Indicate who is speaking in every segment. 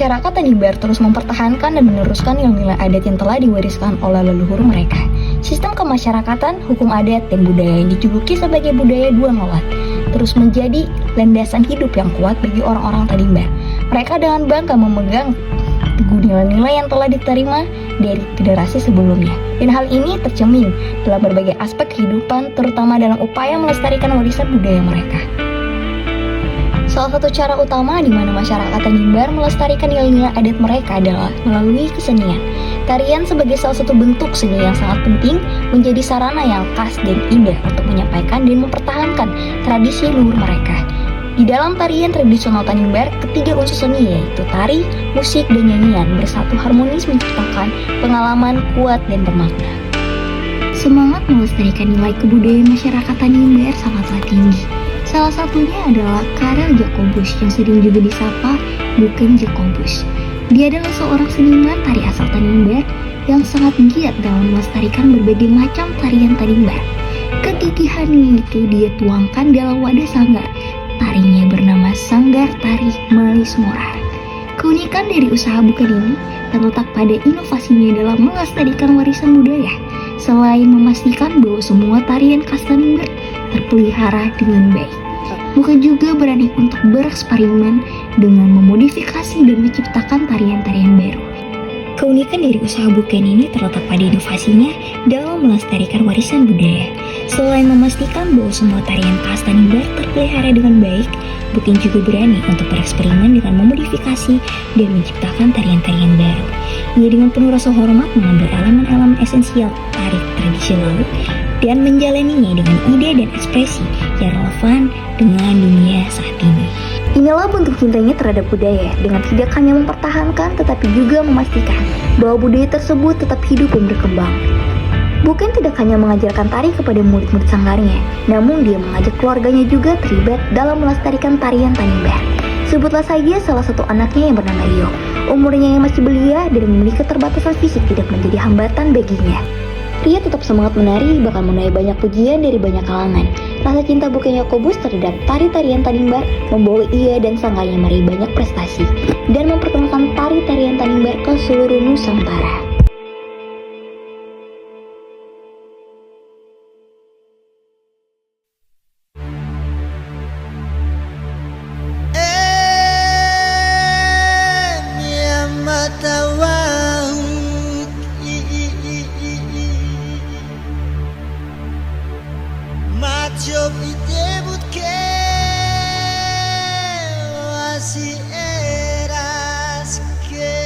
Speaker 1: Masyarakat Tanimbar terus mempertahankan dan meneruskan nilai-nilai adat yang telah diwariskan oleh leluhur mereka. Sistem kemasyarakatan, hukum adat, dan budaya yang dijuluki sebagai budaya dua nolak terus menjadi landasan hidup yang kuat bagi orang-orang Tanimbar. Mereka dengan bangga memegang teguh nilai-nilai yang telah diterima dari generasi sebelumnya. Dan hal ini tercermin dalam berbagai aspek kehidupan, terutama dalam upaya melestarikan warisan budaya mereka. Salah satu cara utama di mana masyarakat Tanimbar melestarikan nilai-nilai adat mereka adalah melalui kesenian. Tarian sebagai salah satu bentuk seni yang sangat penting menjadi sarana yang khas dan indah untuk menyampaikan dan mempertahankan tradisi leluhur mereka. Di dalam tarian tradisional Tanimbar, ketiga unsur seni yaitu tari, musik, dan nyanyian bersatu harmonis menciptakan pengalaman kuat dan bermakna. Semangat melestarikan nilai kebudayaan masyarakat Tanimbar sangatlah tinggi. Salah satunya adalah Karel Jacobus yang sering juga disapa Buken Jacobus. Dia adalah seorang seniman tari asal Tanimbar yang sangat giat dalam melestarikan berbagai macam tarian Tanimbar. Kegigihannya itu dia tuangkan dalam wadah sanggar. Tarinya bernama Sanggar Tari Malis Morar. Keunikan dari usaha Buken ini terletak pada inovasinya dalam melestarikan warisan budaya, selain memastikan bahwa semua tarian khas Tanimbar terpelihara dengan baik. Bukan juga berani untuk bereksperimen dengan memodifikasi dan menciptakan tarian-tarian baru. Keunikan dari usaha Buken ini terletak pada inovasinya dalam melestarikan warisan budaya. Selain memastikan bahwa semua tarian khas Tanimbar terpelihara dengan baik, Buken juga berani untuk bereksperimen dengan memodifikasi dan menciptakan tarian-tarian baru. Ia dengan penuh rasa hormat mengambil elemen-elemen esensial tari tradisional dan menjalaninya dengan ide dan ekspresi yang relevan dengan dunia saat ini. Inilah bentuk cintanya terhadap budaya dengan tidak hanya mempertahankan tetapi juga memastikan bahwa budaya tersebut tetap hidup dan berkembang. Buken tidak hanya mengajarkan tari kepada murid-murid sanggarnya, namun dia mengajak keluarganya juga terlibat dalam melestarikan tarian Tanimbar. Sebutlah saja salah satu anaknya yang bernama Rio. Umurnya yang masih belia dan memiliki keterbatasan fisik tidak menjadi hambatan baginya. Ria tetap semangat menari, bahkan menuai banyak pujian dari banyak kalangan. Rasa cinta Buken Jacobus terhadap tari-tarian Tanimbar membawa ia dan sanggarnya meraih banyak prestasi dan memperkenalkan tari-tarian Tanimbar ke seluruh Nusantara.
Speaker 2: Job idebut que así eras que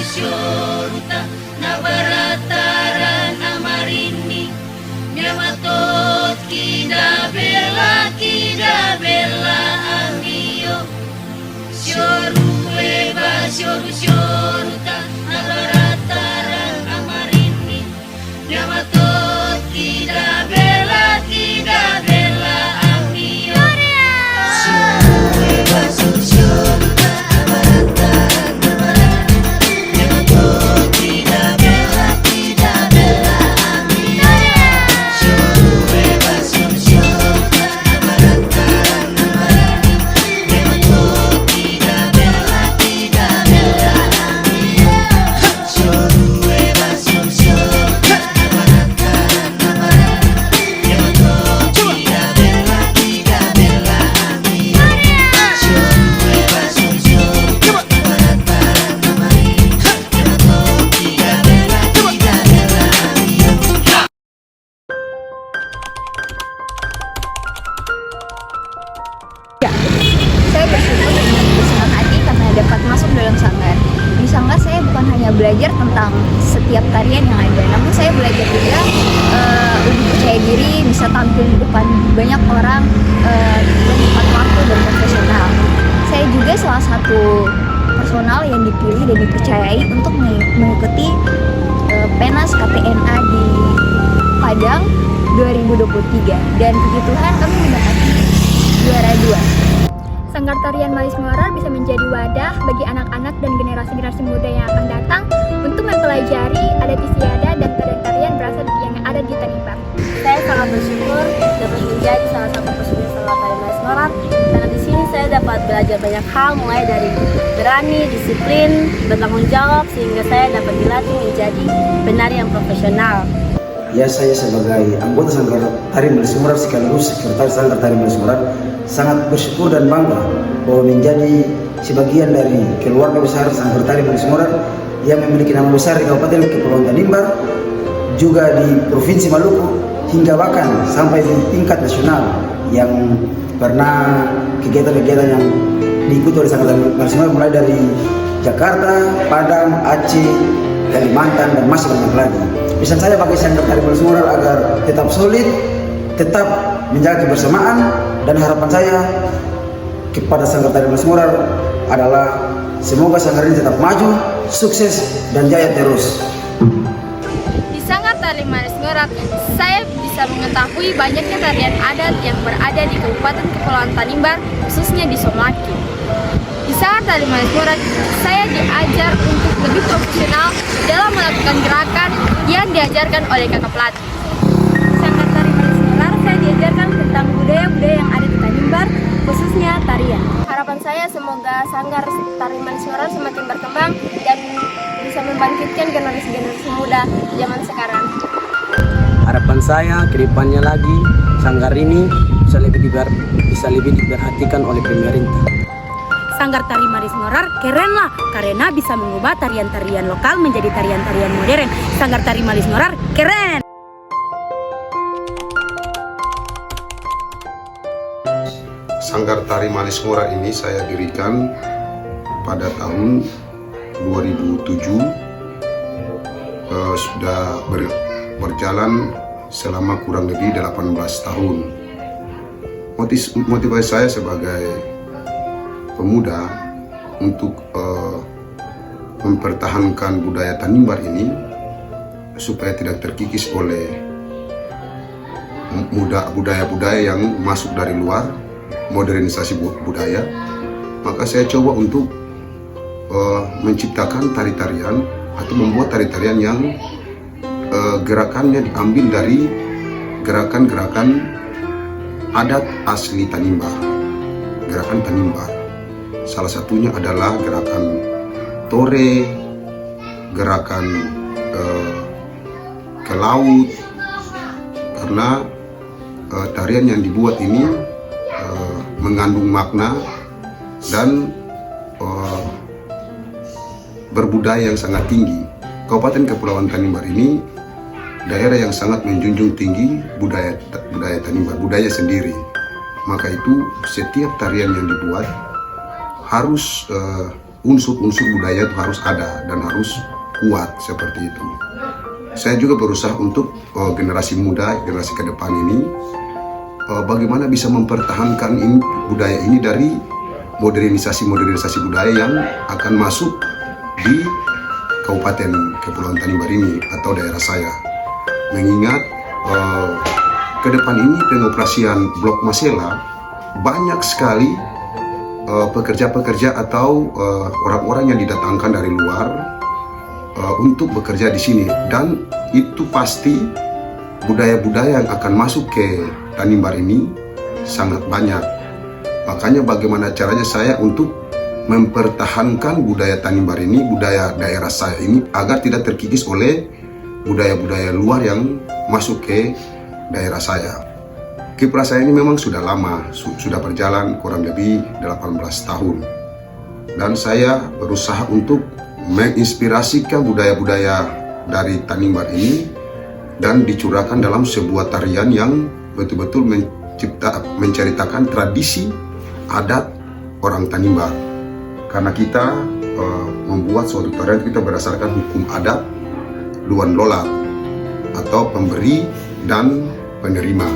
Speaker 3: Syoruta Nabarataran Amarini Nyamatot Kida Bella Amio Syorue Syoruta Nabarataran Amarini Nyamatot Kida Bella Amio Syorue Syoruta Nabarataran
Speaker 1: Saya bersyukur dengan bersenang hati karena dapat masuk dalam sanggar. Di sanggar saya bukan hanya belajar tentang setiap tarian yang ada, namun saya belajar juga lebih percaya diri, bisa tampil di depan banyak orang dan tepat waktu dan profesional. Saya juga salah satu personal yang dipilih dan dipercayai untuk mengikuti PENAS KTNA di Padang 2023, dan puji Tuhan kami mendapati juara 2.
Speaker 4: Sanggar Tarian Malis Ngorar bisa menjadi wadah bagi anak-anak dan generasi-generasi muda yang akan datang untuk mempelajari adat istiadat dan tarian-tarian berasal yang ada di Tanimbar.
Speaker 5: Saya sangat bersyukur dapat menjadi salah satu personil Sanggar Tarian Malis Ngorar, karena di sini saya dapat belajar banyak hal, mulai dari berani, disiplin, bertanggung jawab, sehingga saya dapat dilatih menjadi penari yang profesional.
Speaker 6: Ya, saya sebagai anggota Sanggar Tari Malis Ngorar sekaligus sekretaris Sanggar Tari Malis Ngorar sangat bersyukur dan bangga bahwa menjadi sebagian dari keluarga besar Sanggar Tari Malis Ngorar yang memiliki nama besar di Kabupaten Kepulauan Tanimbar, juga di Provinsi Maluku, hingga bahkan sampai di tingkat nasional, yang pernah kegiatan-kegiatan yang diikuti oleh Sanggar Tari Malis Ngorar mulai dari Jakarta, Padang, Aceh, Kalimantan, dan masih banyak lagi. Pesan saya bagi Sanggar Tari Malis Ngorar agar tetap solid, tetap menjaga kebersamaan, dan harapan saya kepada Sanggar Tari Malis Ngorar adalah semoga sanggar ini tetap maju, sukses, dan jaya terus.
Speaker 4: Di Sanggar Tari Malis Ngorar, saya bisa mengetahui banyaknya tarian adat yang berada di Kabupaten Kepulauan Tanimbar, khususnya di Somaki. Di Sanggar Tari Malis Ngorar, saya diajar untuk lebih profesional dalam melakukan gerakan yang diajarkan oleh kakak pelatih.
Speaker 5: Di Sanggar Tari Malis Ngorar, saya diajarkan tentang budaya-budaya yang ada di Tanimbar, khususnya tarian. Harapan saya semoga Sanggar Tari Malis Ngorar semakin berkembang dan bisa membangkitkan generasi-generasi muda zaman sekarang.
Speaker 7: Harapan saya ke depannya lagi sanggar ini bisa lebih diperhatikan oleh pemerintah.
Speaker 5: Sanggar Tari Malis Ngorar keren lah, karena bisa mengubah tarian-tarian lokal menjadi tarian-tarian modern. Sanggar Tari Malis Ngorar keren!
Speaker 8: Sanggar Tari Malis Ngorar ini saya dirikan pada tahun 2007, sudah berjalan selama kurang lebih 18 tahun. Motivasi saya sebagai pemuda untuk mempertahankan budaya Tanimbar ini supaya tidak terkikis oleh budaya-budaya yang masuk dari luar, modernisasi budaya. Maka saya coba untuk menciptakan tari-tarian atau membuat tari-tarian yang gerakannya diambil dari gerakan-gerakan adat asli Tanimbar, gerakan Tanimbar. Salah satunya adalah gerakan tore, gerakan ke laut, karena tarian yang dibuat ini mengandung makna dan berbudaya yang sangat tinggi. Kabupaten Kepulauan Tanimbar ini daerah yang sangat menjunjung tinggi budaya Tanimbar, budaya sendiri. Maka itu setiap tarian yang dibuat harus unsur-unsur budaya itu harus ada dan harus kuat seperti itu. Saya juga berusaha untuk generasi muda, generasi ke depan ini, bagaimana bisa mempertahankan budaya ini dari modernisasi budaya yang akan masuk di Kabupaten Kepulauan Tanimbar ini atau daerah saya. Mengingat ke depan ini pengoperasian Blok Masela banyak sekali pekerja-pekerja atau orang-orang yang didatangkan dari luar untuk bekerja di sini, dan itu pasti budaya-budaya yang akan masuk ke Tanimbar ini sangat banyak. Makanya bagaimana caranya saya untuk mempertahankan budaya Tanimbar ini, budaya daerah saya ini, agar tidak terkikis oleh budaya-budaya luar yang masuk ke daerah saya. Kiprah saya ini memang sudah lama, sudah berjalan kurang lebih 18 tahun. Dan saya berusaha untuk menginspirasikan budaya-budaya dari Tanimbar ini dan dicurahkan dalam sebuah tarian yang betul-betul menceritakan tradisi adat orang Tanimbar. Karena kita membuat suatu tarian kita berdasarkan hukum adat Luan Lolat atau pemberi dan penerima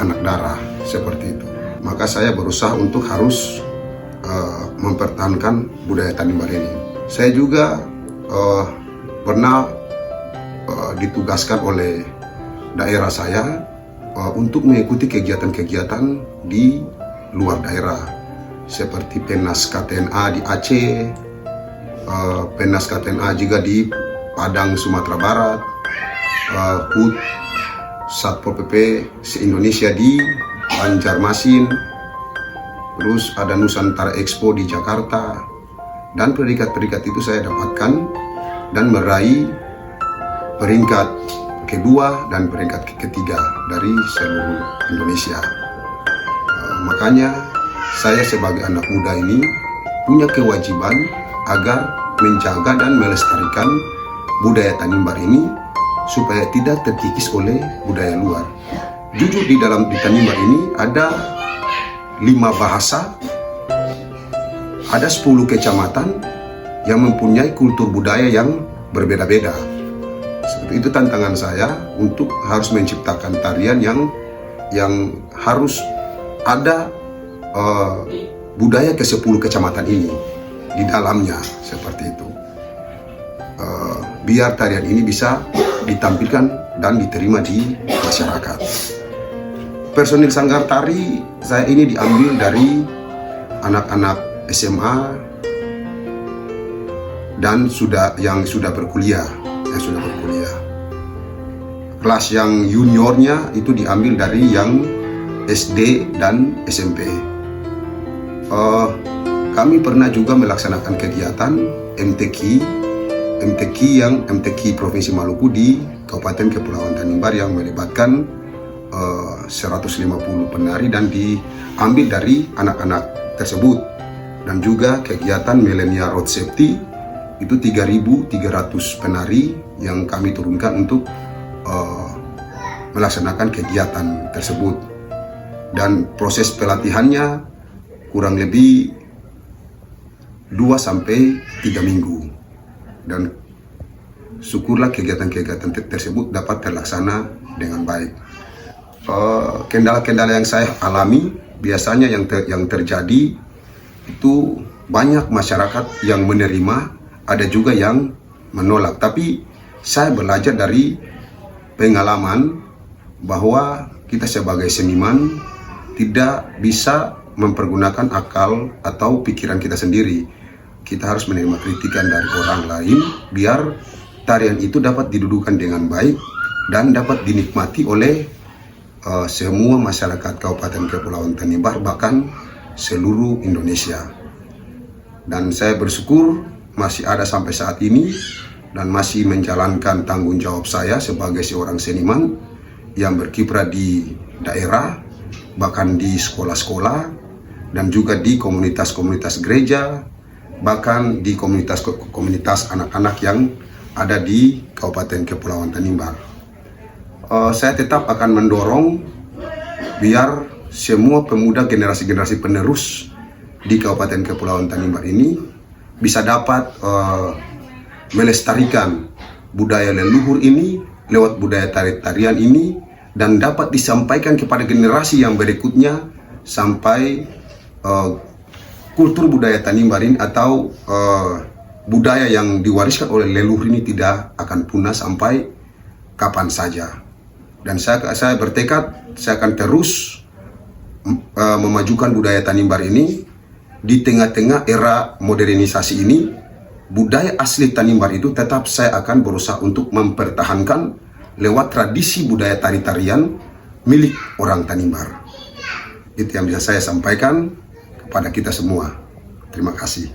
Speaker 8: anak darah, seperti itu. Maka saya berusaha untuk harus mempertahankan budaya Tanimbar ini. Saya juga pernah ditugaskan oleh daerah saya untuk mengikuti kegiatan-kegiatan di luar daerah, seperti Penas KTNA di Aceh, Penas KTNA juga di Padang, Sumatera Barat, HUT Satpol PP se-Indonesia di Banjarmasin, terus ada Nusantara Expo di Jakarta. Dan predikat-predikat itu saya dapatkan dan meraih peringkat kedua dan peringkat ketiga dari seluruh Indonesia. Makanya saya sebagai anak muda ini punya kewajiban agar menjaga dan melestarikan budaya Tanimbar ini supaya tidak terkikis oleh budaya luar. Jujur di Tanimbar ini ada 5 bahasa, ada 10 kecamatan yang mempunyai kultur budaya yang berbeda-beda. Seperti itu tantangan saya untuk harus menciptakan tarian yang harus ada budaya ke-10 kecamatan ini di dalamnya, seperti itu. Biar tarian ini bisa ditampilkan dan diterima di masyarakat. Personil Sanggar Tari saya ini diambil dari anak-anak SMA dan yang sudah berkuliah. Kelas yang juniornya itu diambil dari yang SD dan SMP. Kami pernah juga melaksanakan kegiatan MTQ Provinsi Maluku di Kabupaten Kepulauan Tanimbar yang melibatkan 150 penari dan diambil dari anak-anak tersebut. Dan juga kegiatan Millennial Road Safety itu 3.300 penari yang kami turunkan untuk melaksanakan kegiatan tersebut. Dan proses pelatihannya kurang lebih 2-3 minggu. Dan syukurlah kegiatan-kegiatan tersebut dapat terlaksana dengan baik. Kendala-kendala yang saya alami biasanya yang terjadi itu banyak masyarakat yang menerima, ada juga yang menolak. Tapi saya belajar dari pengalaman bahwa kita sebagai seniman tidak bisa mempergunakan akal atau pikiran kita sendiri. Kita harus menerima kritikan dari orang lain biar tarian itu dapat didudukan dengan baik dan dapat dinikmati oleh semua masyarakat Kabupaten Kepulauan Tanimbar, bahkan seluruh Indonesia. Dan saya bersyukur masih ada sampai saat ini dan masih menjalankan tanggung jawab saya sebagai seorang seniman yang berkiprah di daerah, bahkan di sekolah-sekolah dan juga di komunitas-komunitas gereja, bahkan di komunitas anak-anak yang ada di Kabupaten Kepulauan Tanimbar. Saya tetap akan mendorong biar semua pemuda generasi-generasi penerus di Kabupaten Kepulauan Tanimbar ini bisa dapat melestarikan budaya leluhur ini lewat budaya tarian ini, dan dapat disampaikan kepada generasi yang berikutnya sampai kultur budaya Tanimbar ini atau budaya yang diwariskan oleh leluhur ini tidak akan punah sampai kapan saja. Dan saya bertekad saya akan terus memajukan budaya Tanimbar ini di tengah-tengah era modernisasi ini. Budaya asli Tanimbar itu tetap saya akan berusaha untuk mempertahankan lewat tradisi budaya tari-tarian milik orang Tanimbar. Itu yang bisa saya sampaikan kepada kita semua. Terima kasih.